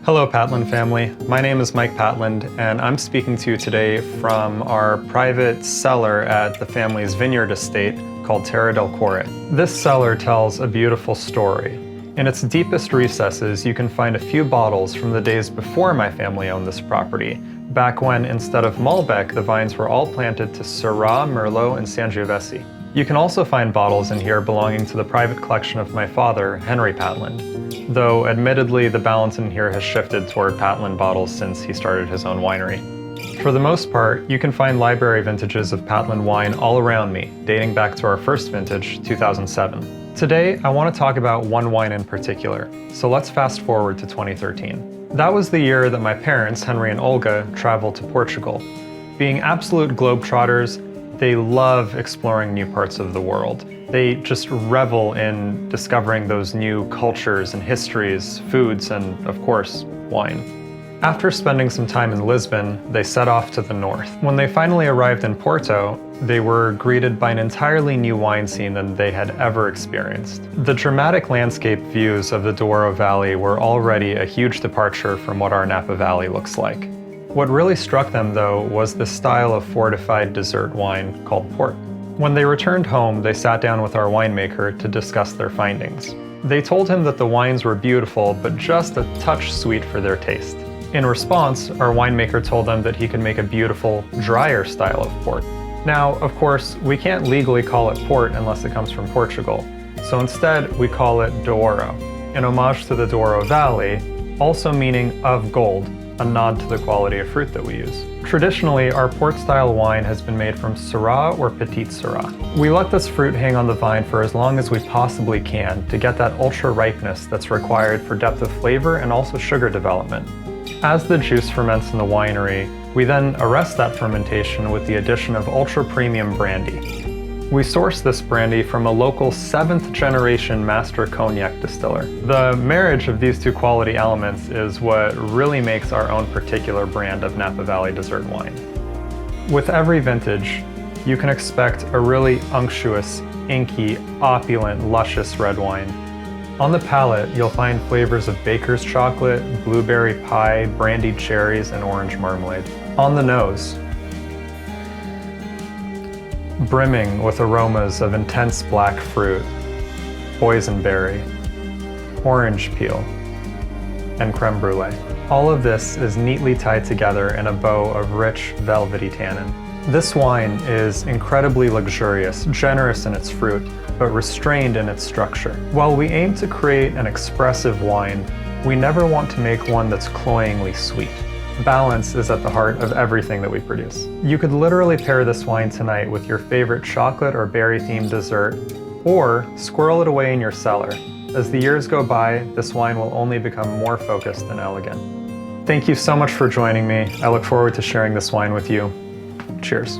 Hello Patland family, my name is Mike Patland and I'm speaking to you today from our private cellar at the family's vineyard estate called Terra del Cuore. This cellar tells a beautiful story. In its deepest recesses you can find a few bottles from the days before my family owned this property, back when instead of Malbec the vines were all planted to Syrah, Merlot and Sangiovese. You can also find bottles in here belonging to the private collection of my father, Henry Patland, though admittedly the balance in here has shifted toward Patland bottles since he started his own winery. For the most part, you can find library vintages of Patland wine all around me, dating back to our first vintage, 2007. Today, I want to talk about one wine in particular, so let's fast forward to 2013. That was the year that my parents, Henry and Olga, traveled to Portugal. Being absolute globetrotters, they love exploring new parts of the world. They just revel in discovering those new cultures and histories, foods, and of course, wine. After spending some time in Lisbon, they set off to the north. When they finally arrived in Porto, they were greeted by an entirely new wine scene than they had ever experienced. The dramatic landscape views of the Duoro Valley were already a huge departure from what our Napa Valley looks like. What really struck them, though, was the style of fortified dessert wine called port. When they returned home, they sat down with our winemaker to discuss their findings. They told him that the wines were beautiful, but just a touch sweet for their taste. In response, our winemaker told them that he could make a beautiful, drier style of port. Now, of course, we can't legally call it port unless it comes from Portugal, so instead we call it Duoro, in homage to the Douro Valley, also meaning of gold, a nod to the quality of fruit that we use. Traditionally, our port-style wine has been made from Syrah or Petite Syrah. We let this fruit hang on the vine for as long as we possibly can to get that ultra-ripeness that's required for depth of flavor and also sugar development. As the juice ferments in the winery, we then arrest that fermentation with the addition of ultra-premium brandy. We source this brandy from a local 7th generation master cognac distiller. The marriage of these two quality elements is what really makes our own particular brand of Napa Valley dessert wine. With every vintage, you can expect a really unctuous, inky, opulent, luscious red wine. On the palate, you'll find flavors of baker's chocolate, blueberry pie, brandied cherries, and orange marmalade. On the nose, brimming with aromas of intense black fruit, boysenberry, orange peel, and creme brulee. All of this is neatly tied together in a bow of rich, velvety tannin. This wine is incredibly luxurious, generous in its fruit, but restrained in its structure. While we aim to create an expressive wine, we never want to make one that's cloyingly sweet. Balance is at the heart of everything that we produce. You could literally pair this wine tonight with your favorite chocolate or berry-themed dessert, or squirrel it away in your cellar. As the years go by, this wine will only become more focused and elegant. Thank you so much for joining me. I look forward to sharing this wine with you. Cheers.